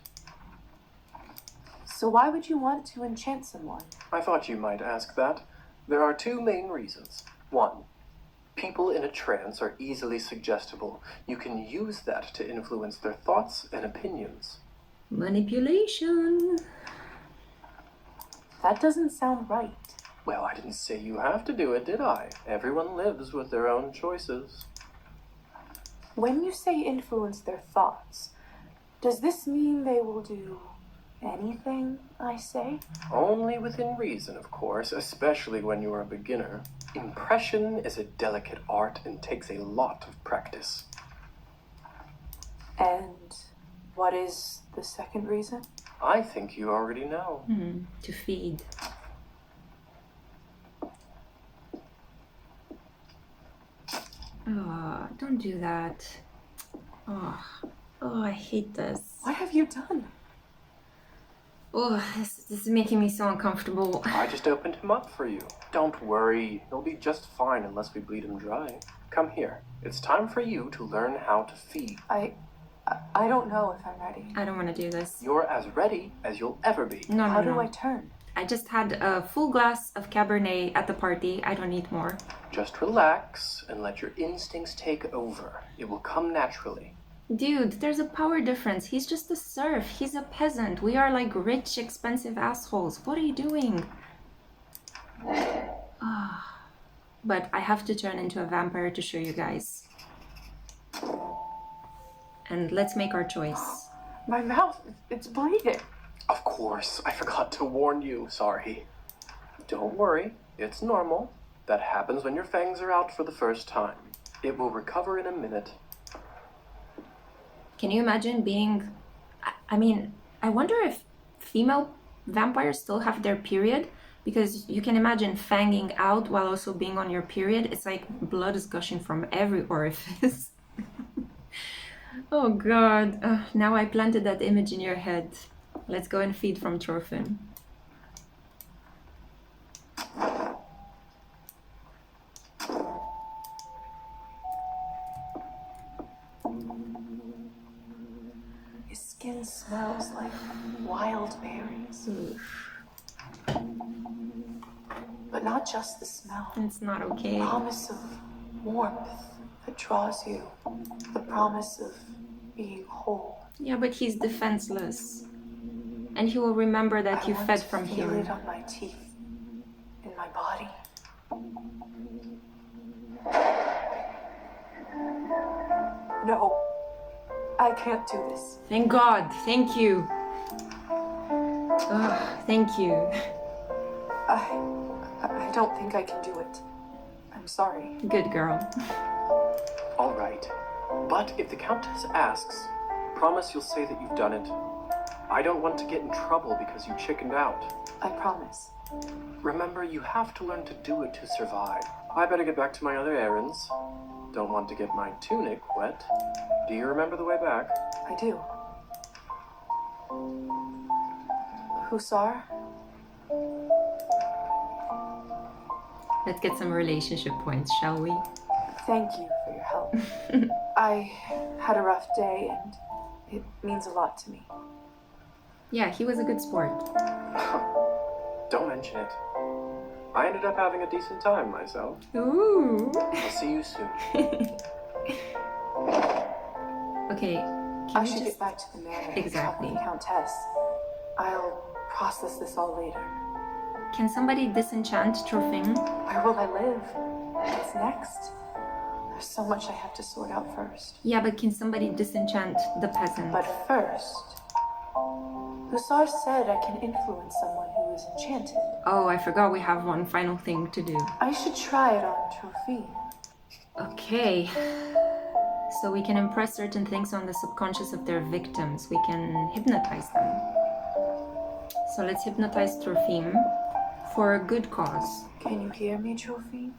So why would you want to enchant someone? I thought you might ask that. There are two main reasons. One, people in a trance are easily suggestible. You can use that to influence their thoughts and opinions. Manipulation. That doesn't sound right. Well, I didn't say you have to do it, did I? Everyone lives with their own choices. When you say influence their thoughts, does this mean they will do anything I say? Only within reason, of course, especially when you are a beginner. Impression is a delicate art and takes a lot of practice. And what is the second reason? I think you already know. To feed. Oh, don't do that. Oh, I hate this. What have you done? Oh, this is making me so uncomfortable. I just opened him up for you. Don't worry, he'll be just fine unless we bleed him dry. Come here. It's time for you to learn how to feed. I don't know if I'm ready. I don't want to do this. You're as ready as you'll ever be. No. How do I turn? I just had a full glass of Cabernet at the party. I don't need more. Just relax and let your instincts take over. It will come naturally. Dude, there's a power difference. He's just a serf. He's a peasant. We are like rich, expensive assholes. What are you doing? But I have to turn into a vampire to show you guys. And let's make our choice. My mouth, it's bleeding. Of course, I forgot to warn you. Sorry. Don't worry, it's normal. That happens when your fangs are out for the first time. It will recover in a minute. Can you imagine being... I mean, I wonder if female vampires still have their period, Because you can imagine fanging out while also being on your period. It's like blood is gushing from every orifice. Oh god, now I planted that image in your head. Let's go and feed from Thorfinn. His skin smells like wild berries. But not just the smell. It's not okay. The promise of warmth that draws you. The promise of being whole. Yeah, but he's defenseless. And he will remember that you fed from I feel him. it on my teeth, in my body. No, I can't do this. Thank God, thank you. Thank you. I don't think I can do it. I'm sorry. Good girl. All right. But if the Countess asks, promise you'll say that you've done it. I don't want to get in trouble because you chickened out. I promise. Remember, you have to learn to do it to survive. I better get back to my other errands. Don't want to get my tunic wet. Do you remember the way back? I do. Hussar? Let's get some relationship points, shall we? Thank you for your help. I had a rough day and it means a lot to me. Yeah, he was a good sport. Don't mention it. I ended up having a decent time myself. Ooh. I'll see you soon. Okay. I should get back to the manor. Exactly. And talk with the Countess. I'll process this all later. Can somebody disenchant Thorfinn? Where will I live? What's next? There's so much I have to sort out first. Yeah, but can somebody disenchant the peasant? But first, Hussar said I can influence someone who is enchanted. Oh, I forgot we have one final thing to do. I should try it on Thorfinn. Okay. So we can impress certain things on the subconscious of their victims. We can hypnotize them. So let's hypnotize Thorfinn for a good cause. Can you hear me, Thorfinn?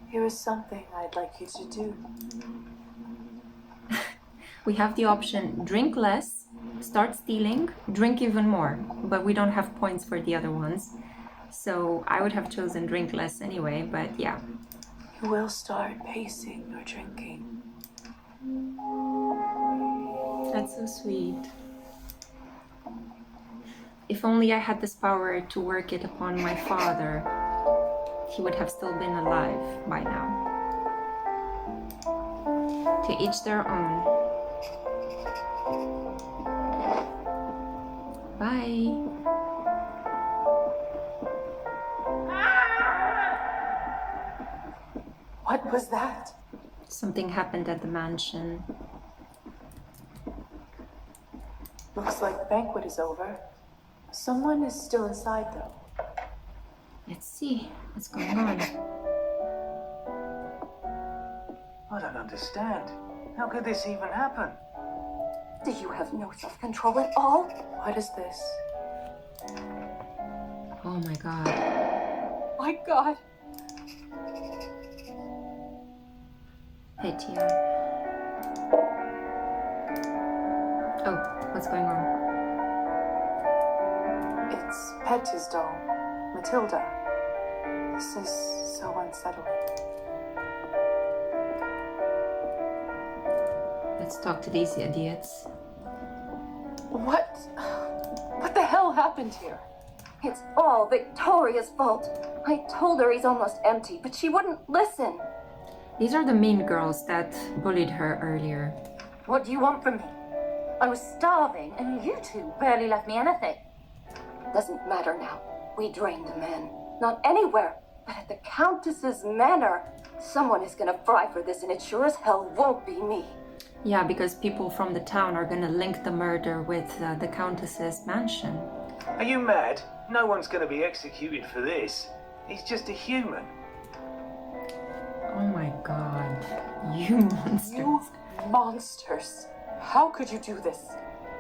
Here is something I'd like you to do. We have the option drink less, start stealing, drink even more, but we don't have points for the other ones. So I would have chosen drink less anyway, but yeah. You will start pacing or drinking. That's so sweet. If only I had this power to work it upon my father, he would have still been alive by now. To each their own. Bye. What was that? Something happened at the mansion. Looks like the banquet is over. Someone is still inside, though. Let's see what's going on. I don't understand. How could this even happen? Do you have no self-control at all? What is this? Oh my god. My God. Petya. Oh, what's going on? It's Petya's doll, Matilda. This is so unsettling. Let's talk to these idiots. What the hell happened here? It's all Victoria's fault. I told her he's almost empty, but she wouldn't listen. These are the mean girls that bullied her earlier. What do you want from me? I was starving, and you two barely left me anything. Doesn't matter now. We drained the men. Not anywhere, but at the Countess's manor. Someone is gonna fry for this, and it sure as hell won't be me. Yeah, because people from the town are gonna link the murder with the Countess's mansion. Are you mad? No one's going to be executed for this. He's just a human. Oh my god. You monsters. You monsters. How could you do this?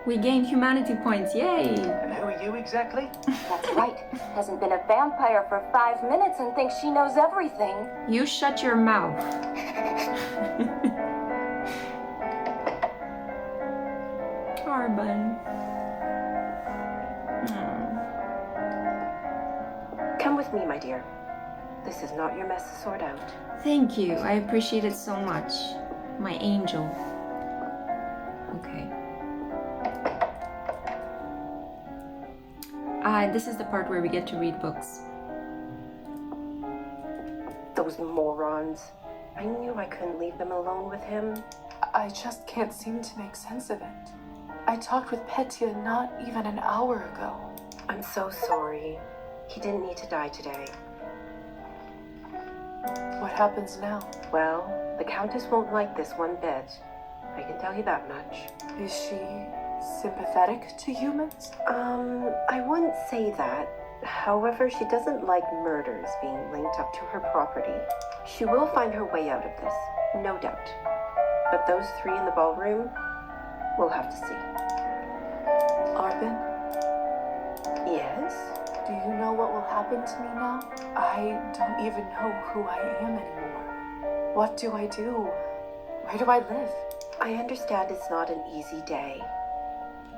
We gained humanity points, yay! And who are you exactly? That's right. Hasn't been a vampire for 5 minutes and thinks she knows everything. You shut your mouth. Carbon. Come with me, my dear. This is not your mess to sort out. Thank you, I appreciate it so much. My angel. Okay. This is the part where we get to read books. Those morons. I knew I couldn't leave them alone with him. I just can't seem to make sense of it. I talked with Petya not even an hour ago. I'm so sorry. He didn't need to die today. What happens now? Well, the Countess won't like this one bit. I can tell you that much. Is she sympathetic to humans? I wouldn't say that. However, she doesn't like murders being linked up to her property. She will find her way out of this, no doubt. But those three in the ballroom, we'll have to see. Arvin? Yes? Do you know what will happen to me now? I don't even know who I am anymore. What do I do? Where do I live? I understand it's not an easy day.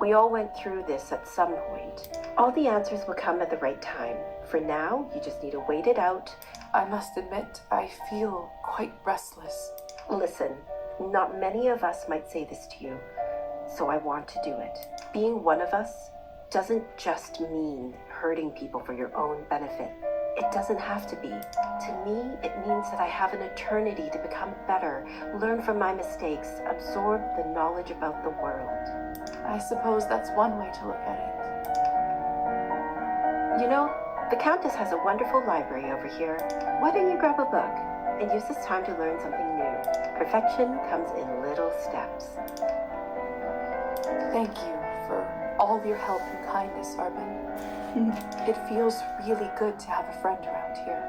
We all went through this at some point. All the answers will come at the right time. For now, you just need to wait it out. I must admit, I feel quite restless. Listen, not many of us might say this to you, so I want to do it. Being one of us doesn't just mean hurting people for your own benefit. It doesn't have to be. To me, it means that I have an eternity to become better, learn from my mistakes, absorb the knowledge about the world. I suppose that's one way to look at it. You know, the Countess has a wonderful library over here. Why don't you grab a book and use this time to learn something new? Perfection comes in little steps. Thank you for all your help and kindness, Arvin. It feels really good to have a friend around here.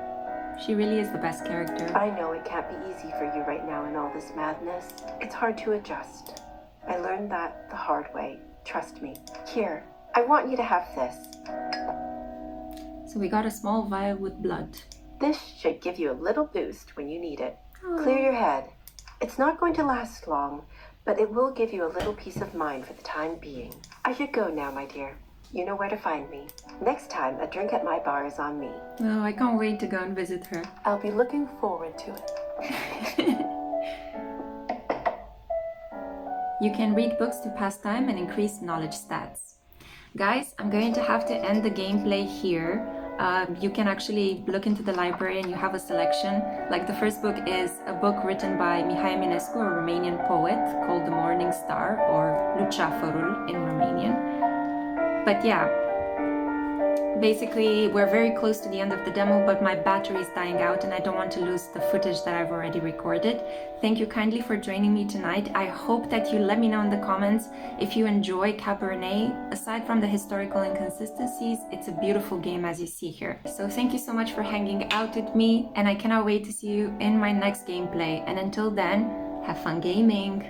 She really is the best character. I know it can't be easy for you right now in all this madness. It's hard to adjust. I learned that the hard way. Trust me. Here, I want you to have this. So we got a small vial with blood. This should give you a little boost when you need it. Oh. Clear your head. It's not going to last long, but it will give you a little peace of mind for the time being. I should go now, my dear. You know where to find me. Next time, a drink at my bar is on me. Oh, I can't wait to go and visit her. I'll be looking forward to it. You can read books to pass time and increase knowledge stats. Guys, I'm going to have to end the gameplay here. You can actually look into the library and you have a selection. Like the first book is a book written by Mihai Eminescu, a Romanian poet, called The Morning Star, or Luceafărul in Romanian. But yeah, basically we're very close to the end of the demo, but my battery is dying out and I don't want to lose the footage that I've already recorded. Thank you kindly for joining me tonight. I hope that you let me know in the comments if you enjoy Cabernet. Aside from the historical inconsistencies, it's a beautiful game as you see here. So thank you so much for hanging out with me, and I cannot wait to see you in my next gameplay. And until then, have fun gaming!